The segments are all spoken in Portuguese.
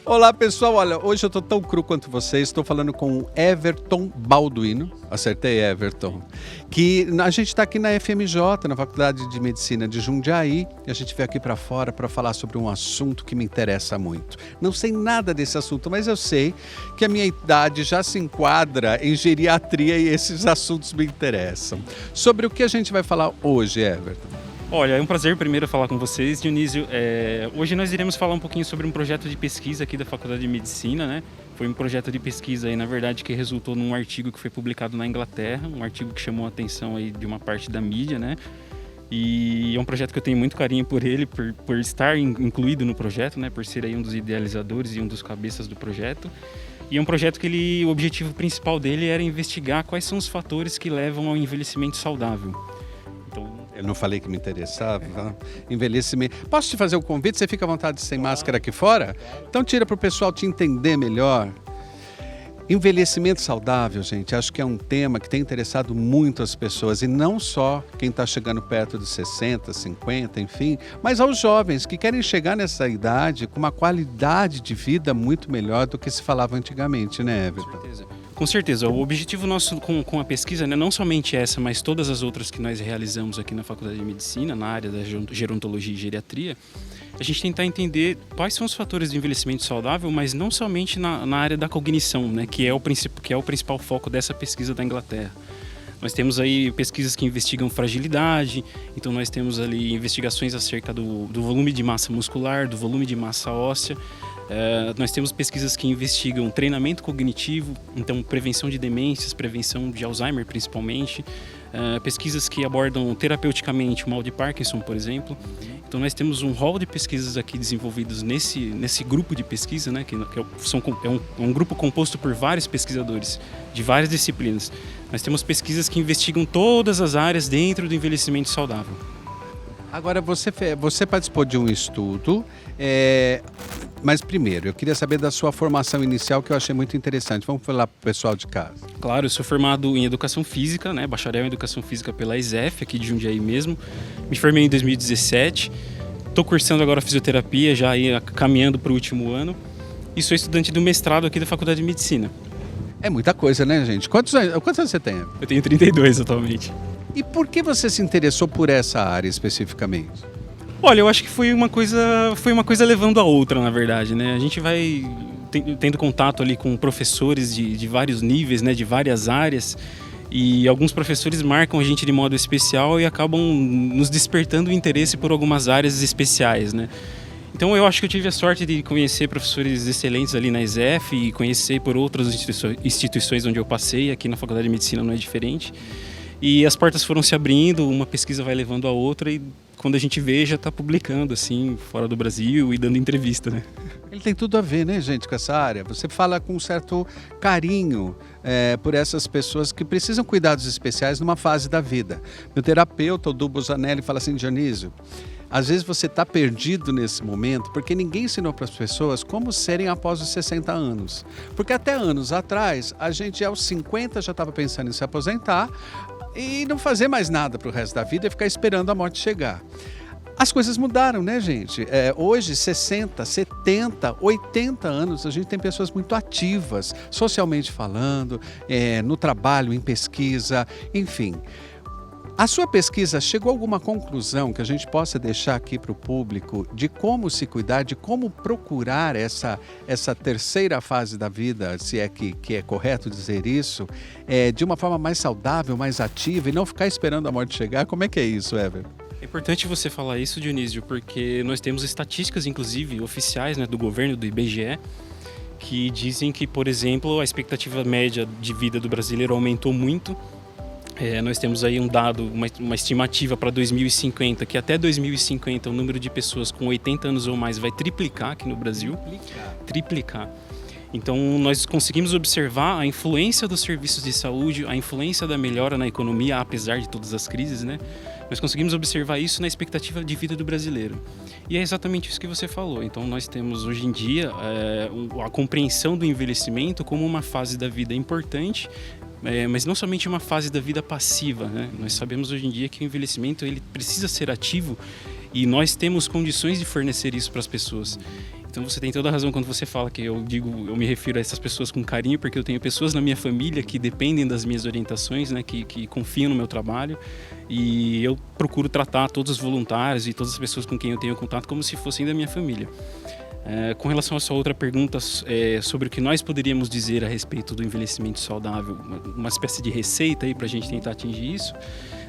Olá pessoal, olha, hoje eu tô tão cru quanto vocês, estou falando com o Everton Balduino, acertei Everton, que a gente está aqui na FMJ, na Faculdade de Medicina de Jundiaí, e a gente veio aqui para fora para falar sobre um assunto que me interessa muito. Não sei nada desse assunto, mas eu sei que a minha idade já se enquadra em geriatria e esses assuntos me interessam. Sobre o que a gente vai falar hoje, Everton? Olha, é um prazer primeiro falar com vocês, Dionísio. Hoje nós iremos falar um pouquinho sobre um projeto de pesquisa aqui da Faculdade de Medicina, né? Foi um projeto de pesquisa aí, na verdade, que resultou num artigo que foi publicado na Inglaterra, um artigo que chamou a atenção aí de uma parte da mídia, né? E é um projeto que eu tenho muito carinho por ele, por estar incluído no projeto, né? Por ser aí um dos idealizadores e um dos cabeças do projeto. E é um projeto que o objetivo principal dele era investigar quais são os fatores que levam ao envelhecimento saudável. Eu não falei que me interessava. Envelhecimento. Posso te fazer um convite? Você fica à vontade sem máscara aqui fora? Então tira para o pessoal te entender melhor. Envelhecimento saudável, gente, acho que é um tema que tem interessado muito as pessoas, e não só quem está chegando perto dos 60, 50, enfim, mas aos jovens que querem chegar nessa idade com uma qualidade de vida muito melhor do que se falava antigamente, né, Everton? Com certeza. Com certeza, o objetivo nosso com a pesquisa, né, não somente essa, mas todas as outras que nós realizamos aqui na Faculdade de Medicina, na área da gerontologia e geriatria, a gente tentar entender quais são os fatores de envelhecimento saudável, mas não somente na área da cognição, né, que é o principal foco dessa pesquisa da Inglaterra. Nós temos aí pesquisas que investigam fragilidade, então nós temos ali investigações acerca do volume de massa muscular, do volume de massa óssea. Nós temos pesquisas que investigam treinamento cognitivo, então prevenção de demências, prevenção de Alzheimer principalmente, pesquisas que abordam terapeuticamente o mal de Parkinson, por exemplo. Então nós temos um rol de pesquisas aqui desenvolvidos nesse grupo de pesquisa, né, que é um grupo composto por vários pesquisadores de várias disciplinas. Nós temos pesquisas que investigam todas as áreas dentro do envelhecimento saudável. Agora, você participou de um estudo, mas primeiro, eu queria saber da sua formação inicial, que eu achei muito interessante. Vamos falar para o pessoal de casa. Claro, eu sou formado em Educação Física, né, bacharel em Educação Física pela ISEF, aqui de Jundiaí mesmo. Me formei em 2017, estou cursando agora Fisioterapia, já aí caminhando para o último ano, e sou estudante do mestrado aqui da Faculdade de Medicina. É muita coisa, né, gente? Quantos anos você tem? Eu tenho 32 atualmente. E por que você se interessou por essa área especificamente? Olha, eu acho que foi uma coisa levando a outra, na verdade, né? A gente vai tendo contato ali com professores de vários níveis, né, de várias áreas, e alguns professores marcam a gente de modo especial e acabam nos despertando o interesse por algumas áreas especiais, né? Então eu acho que eu tive a sorte de conhecer professores excelentes ali na ISEF e conhecer por outras instituições onde eu passei, aqui na Faculdade de Medicina não é diferente. E as portas foram se abrindo, uma pesquisa vai levando a outra, e quando a gente vê, já está publicando, assim, fora do Brasil e dando entrevista, né? Ele tem tudo a ver, né, gente, com essa área. Você fala com um certo carinho por essas pessoas que precisam de cuidados especiais numa fase da vida. Meu terapeuta, o Dubo Zanelli, fala assim: Dionísio, às vezes você está perdido nesse momento porque ninguém ensinou para as pessoas como serem após os 60 anos. Porque até anos atrás, a gente aos 50 já estava pensando em se aposentar e não fazer mais nada para o resto da vida e ficar esperando a morte chegar. As coisas mudaram, né, gente? Hoje, 60, 70, 80 anos, a gente tem pessoas muito ativas, socialmente falando, no trabalho, em pesquisa, enfim. A sua pesquisa chegou a alguma conclusão que a gente possa deixar aqui para o público de como se cuidar, de como procurar essa terceira fase da vida, se é que é correto dizer isso, de uma forma mais saudável, mais ativa, e não ficar esperando a morte chegar? Como é que é isso, Everton? É importante você falar isso, Dionísio, porque nós temos estatísticas, inclusive, oficiais, né, do governo, do IBGE, que dizem que, por exemplo, a expectativa média de vida do brasileiro aumentou muito. Nós temos aí um dado, uma estimativa para 2050, que até 2050 o número de pessoas com 80 anos ou mais vai triplicar aqui no Brasil. Triplicar. Então nós conseguimos observar a influência dos serviços de saúde, a influência da melhora na economia, apesar de todas as crises, né? Nós conseguimos observar isso na expectativa de vida do brasileiro. E é exatamente isso que você falou. Então nós temos hoje em dia a compreensão do envelhecimento como uma fase da vida importante, mas não somente uma fase da vida passiva, né? Nós sabemos hoje em dia que o envelhecimento ele precisa ser ativo, e nós temos condições de fornecer isso para as pessoas. Então você tem toda a razão quando você fala que eu me refiro a essas pessoas com carinho, porque eu tenho pessoas na minha família que dependem das minhas orientações, né, que confiam no meu trabalho, e eu procuro tratar todos os voluntários e todas as pessoas com quem eu tenho contato como se fossem da minha família. Com relação à sua outra pergunta sobre o que nós poderíamos dizer a respeito do envelhecimento saudável, uma espécie de receita aí para a gente tentar atingir isso,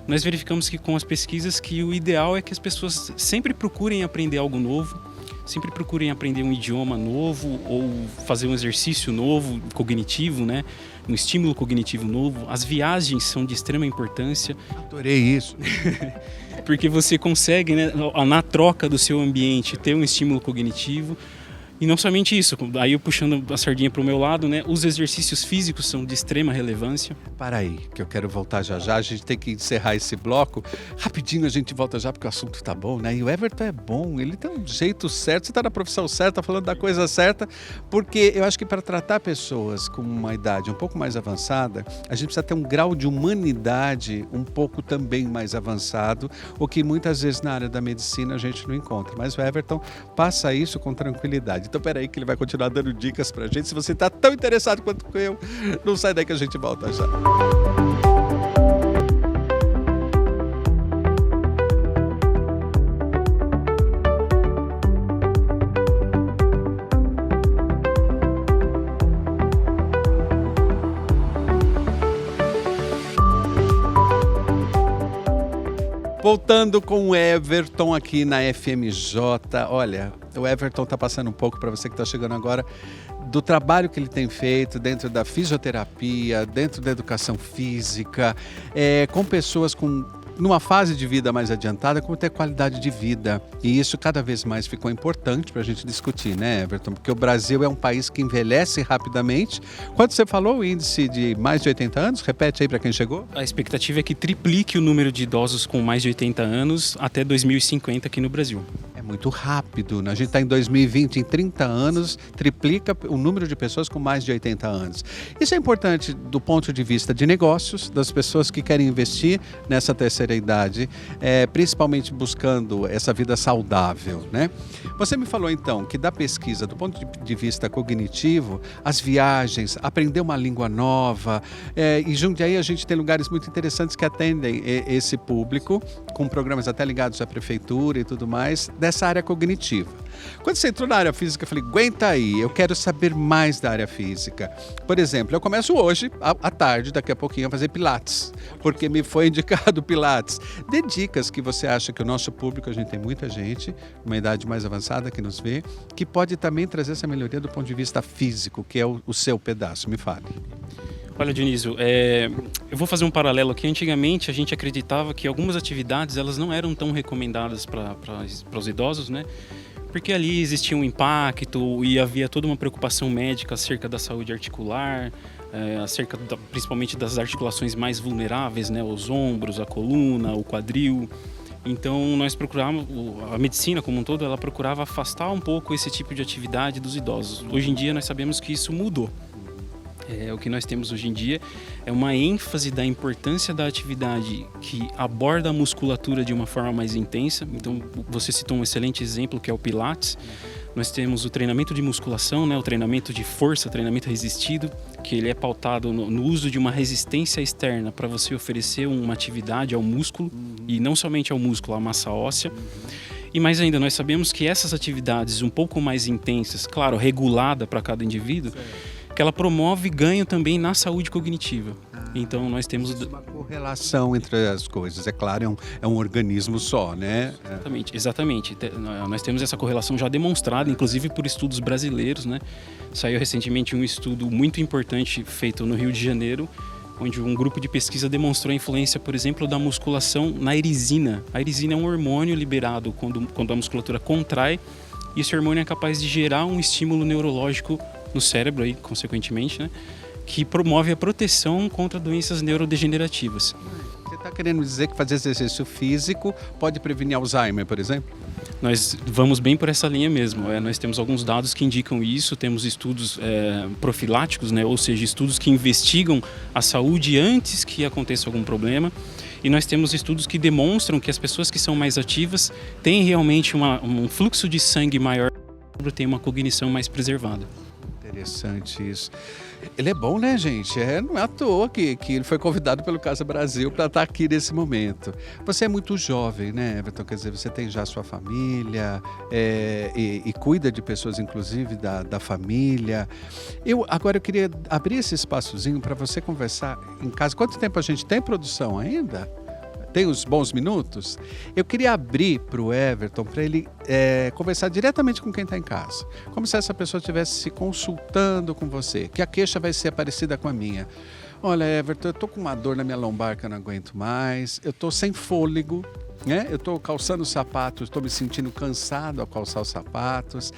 nós verificamos que com as pesquisas que o ideal é que as pessoas sempre procurem aprender algo novo, sempre procurem aprender um idioma novo ou fazer um exercício novo, cognitivo, né? Um estímulo cognitivo novo. As viagens são de extrema importância. Adorei isso. Porque você consegue, né, na troca do seu ambiente, ter um estímulo cognitivo. E não somente isso, aí eu puxando a sardinha para o meu lado, né, os exercícios físicos são de extrema relevância. Para aí, que eu quero voltar já já, a gente tem que encerrar esse bloco. Rapidinho a gente volta já, porque o assunto tá bom, né? E o Everton é bom, ele tem um jeito certo, você tá na profissão certa, falando da coisa certa, porque eu acho que para tratar pessoas com uma idade um pouco mais avançada, a gente precisa ter um grau de humanidade um pouco também mais avançado, o que muitas vezes na área da medicina a gente não encontra. Mas o Everton passa isso com tranquilidade. Então, peraí que ele vai continuar dando dicas pra gente. Se você tá tão interessado quanto eu, não sai daí que a gente volta já. Voltando com o Everton aqui na FMJ. Olha, o Everton está passando um pouco para você que está chegando agora do trabalho que ele tem feito dentro da fisioterapia, dentro da educação física, com pessoas numa fase de vida mais adiantada, como ter qualidade de vida. E isso cada vez mais ficou importante para a gente discutir, né, Everton? Porque o Brasil é um país que envelhece rapidamente. Quando você falou o índice de mais de 80 anos, repete aí para quem chegou. A expectativa é que triplique o número de idosos com mais de 80 anos até 2050 aqui no Brasil. É muito rápido, né? A gente está em 2020, em 30 anos, triplica o número de pessoas com mais de 80 anos. Isso é importante do ponto de vista de negócios, das pessoas que querem investir nessa terceira idade, principalmente buscando essa vida saudável, né? Você me falou então que da pesquisa, do ponto de vista cognitivo, as viagens, aprender uma língua nova, e Jundiaí a gente tem lugares muito interessantes que atendem esse público, com programas até ligados à prefeitura e tudo mais, dessa área cognitiva. Quando você entrou na área física, eu falei, aguenta aí, eu quero saber mais da área física. Por exemplo, eu começo hoje, à tarde, daqui a pouquinho, a fazer pilates, porque me foi indicado pilates. Dê dicas que você acha que o nosso público, a gente tem muita gente, uma idade mais avançada que nos vê, que pode também trazer essa melhoria do ponto de vista físico, que é o seu pedaço. Me fale. Olha, Dionísio, eu vou fazer um paralelo aqui. Antigamente a gente acreditava que algumas atividades elas não eram tão recomendadas para os idosos, né? Porque ali existia um impacto e havia toda uma preocupação médica acerca da saúde articular, principalmente das articulações mais vulneráveis, né? Os ombros, a coluna, o quadril. Então nós procurávamos, a medicina como um todo, ela procurava afastar um pouco esse tipo de atividade dos idosos. Hoje em dia nós sabemos que isso mudou. O que nós temos hoje em dia é uma ênfase da importância da atividade que aborda a musculatura de uma forma mais intensa. Então, você citou um excelente exemplo, que é o Pilates. Nós temos o treinamento de musculação, né? O treinamento de força, treinamento resistido, que ele é pautado no uso de uma resistência externa para você oferecer uma atividade ao músculo, e não somente ao músculo, à massa óssea. E mais ainda, nós sabemos que essas atividades um pouco mais intensas, claro, regulada para cada indivíduo, que ela promove ganho também na saúde cognitiva. Então nós temos uma correlação entre as coisas. É claro, é um organismo só, né? Exatamente. Nós temos essa correlação já demonstrada, inclusive por estudos brasileiros, né? Saiu recentemente um estudo muito importante feito no Rio de Janeiro, onde um grupo de pesquisa demonstrou a influência, por exemplo, da musculação na erisina. A erisina é um hormônio liberado quando a musculatura contrai, e esse hormônio é capaz de gerar um estímulo neurológico no cérebro, aí, consequentemente, né, que promove a proteção contra doenças neurodegenerativas. Você está querendo dizer que fazer exercício físico pode prevenir Alzheimer, por exemplo? Nós vamos bem por essa linha mesmo. Nós temos alguns dados que indicam isso, temos estudos profiláticos, né, ou seja, estudos que investigam a saúde antes que aconteça algum problema. E nós temos estudos que demonstram que as pessoas que são mais ativas têm realmente um fluxo de sangue maior tem uma cognição mais preservada. Interessante isso. Ele é bom, né, gente? Não é à toa que ele foi convidado pelo Casa Brasil para estar aqui nesse momento. Você é muito jovem, né, Everton? Quer dizer, você tem já sua família e cuida de pessoas, inclusive, da família. Agora eu queria abrir esse espaçozinho para você conversar em casa. Quanto tempo a gente tem produção ainda? Tem os bons minutos? Eu queria abrir para o Everton, para ele conversar diretamente com quem está em casa. Como se essa pessoa estivesse se consultando com você, que a queixa vai ser parecida com a minha. Olha, Everton, eu estou com uma dor na minha lombar que eu não aguento mais, eu estou sem fôlego, né? Eu estou calçando os sapatos, estou me sentindo cansado ao calçar os sapatos.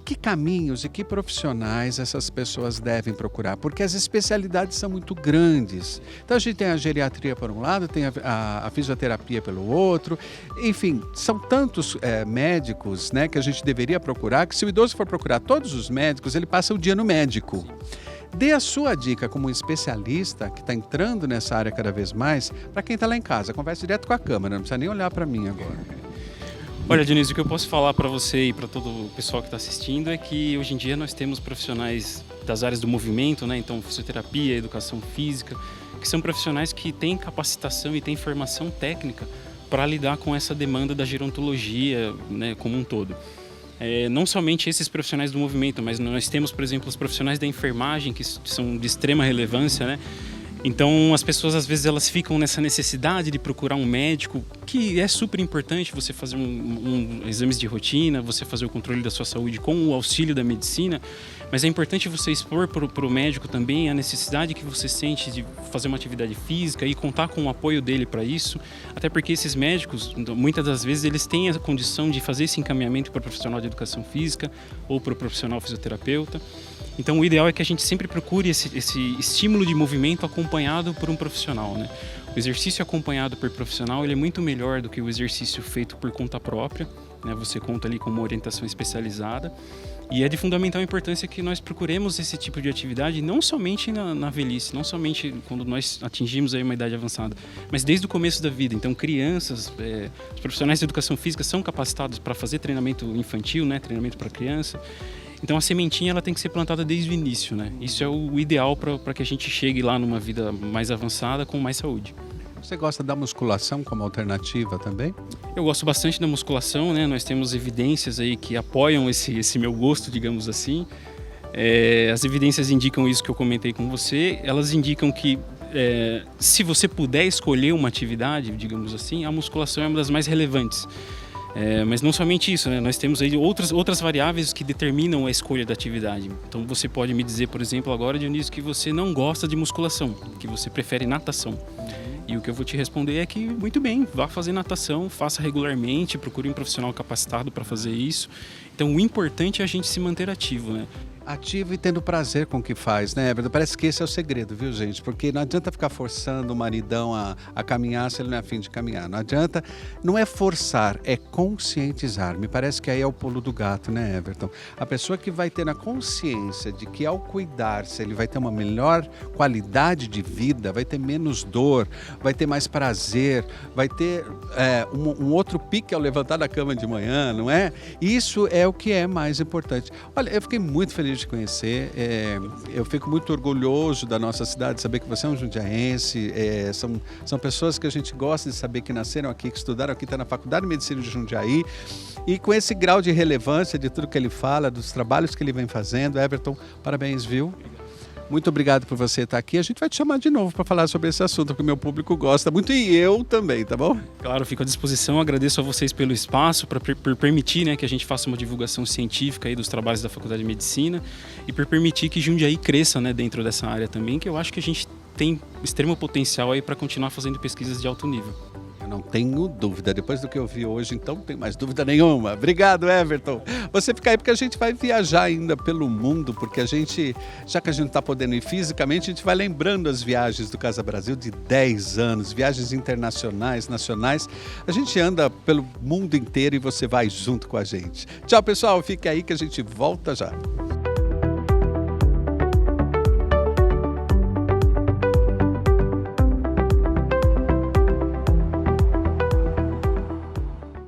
Que caminhos e que profissionais essas pessoas devem procurar? Porque as especialidades são muito grandes. Então a gente tem a geriatria por um lado, tem a fisioterapia pelo outro. Enfim, são tantos médicos, né, que a gente deveria procurar, que se o idoso for procurar todos os médicos, ele passa o dia no médico. Dê a sua dica como um especialista que está entrando nessa área cada vez mais, para quem está lá em casa. Converse direto com a câmera, não precisa nem olhar para mim agora. Olha, Dionísio, o que eu posso falar para você e para todo o pessoal que está assistindo é que hoje em dia nós temos profissionais das áreas do movimento, né? Então, fisioterapia, educação física, que são profissionais que têm capacitação e têm formação técnica para lidar com essa demanda da gerontologia, né, como um todo. Não somente esses profissionais do movimento, mas nós temos, por exemplo, os profissionais da enfermagem, que são de extrema relevância, né? Então as pessoas às vezes elas ficam nessa necessidade de procurar um médico, que é super importante você fazer exames de rotina, você fazer o controle da sua saúde com o auxílio da medicina, mas é importante você expor para o médico também a necessidade que você sente de fazer uma atividade física e contar com o apoio dele para isso, até porque esses médicos, muitas das vezes, eles têm a condição de fazer esse encaminhamento para o profissional de educação física ou para o profissional fisioterapeuta. Então o ideal é que a gente sempre procure esse estímulo de movimento acompanhado por um profissional, né? O exercício acompanhado por profissional ele é muito melhor do que o exercício feito por conta própria, né? Você conta ali com uma orientação especializada e é de fundamental importância que nós procuremos esse tipo de atividade não somente na velhice, não somente quando nós atingimos aí uma idade avançada, mas desde o começo da vida. Então crianças, os profissionais de educação física são capacitados para fazer treinamento infantil, né? Treinamento para criança. Então a sementinha ela tem que ser plantada desde o início, né? Isso é o ideal para que a gente chegue lá numa vida mais avançada com mais saúde. Você gosta da musculação como alternativa também? Eu gosto bastante da musculação, né? Nós temos evidências aí que apoiam esse meu gosto, digamos assim. As evidências indicam isso que eu comentei com você. Elas indicam que se você puder escolher uma atividade, digamos assim, a musculação é uma das mais relevantes. Mas não somente isso, né? Nós temos aí outras variáveis que determinam a escolha da atividade. Então você pode me dizer, por exemplo, agora, Dionísio, que você não gosta de musculação, que você prefere natação. E o que eu vou te responder é que, muito bem, vá fazer natação, faça regularmente, procure um profissional capacitado para fazer isso. Então o importante é a gente se manter ativo, né? Ativo e tendo prazer com o que faz, né, Everton? Parece que esse é o segredo, viu, gente? Porque não adianta ficar forçando o maridão a caminhar se ele não é afim de caminhar. Não adianta, não é forçar, é conscientizar. Me parece que aí é o pulo do gato, né, Everton? A pessoa que vai ter na consciência de que ao cuidar-se ele vai ter uma melhor qualidade de vida, vai ter menos dor, vai ter mais prazer, vai ter um outro pique ao levantar da cama de manhã, não é? Isso é o que é mais importante. Olha, eu fiquei muito feliz de conhecer, eu fico muito orgulhoso da nossa cidade, saber que você é um jundiaense, são pessoas que a gente gosta de saber que nasceram aqui, que estudaram aqui, está na Faculdade de Medicina de Jundiaí, e com esse grau de relevância de tudo que ele fala, dos trabalhos que ele vem fazendo. Everton, parabéns, viu? Muito obrigado por você estar aqui. A gente vai te chamar de novo para falar sobre esse assunto, porque o meu público gosta muito e eu também, tá bom? Claro, fico à disposição. Agradeço a vocês pelo espaço, por permitir, né, que a gente faça uma divulgação científica aí dos trabalhos da Faculdade de Medicina e por permitir que Jundiaí cresça, né, dentro dessa área também, que eu acho que a gente tem extremo potencial aí para continuar fazendo pesquisas de alto nível. Não tenho dúvida. Depois do que eu vi hoje, então, não tenho mais dúvida nenhuma. Obrigado, Everton. Você fica aí porque a gente vai viajar ainda pelo mundo, porque já que a gente não está podendo ir fisicamente, a gente vai lembrando as viagens do Casa Brasil de 10 anos, viagens internacionais, nacionais. A gente anda pelo mundo inteiro e você vai junto com a gente. Tchau, pessoal. Fique aí que a gente volta já.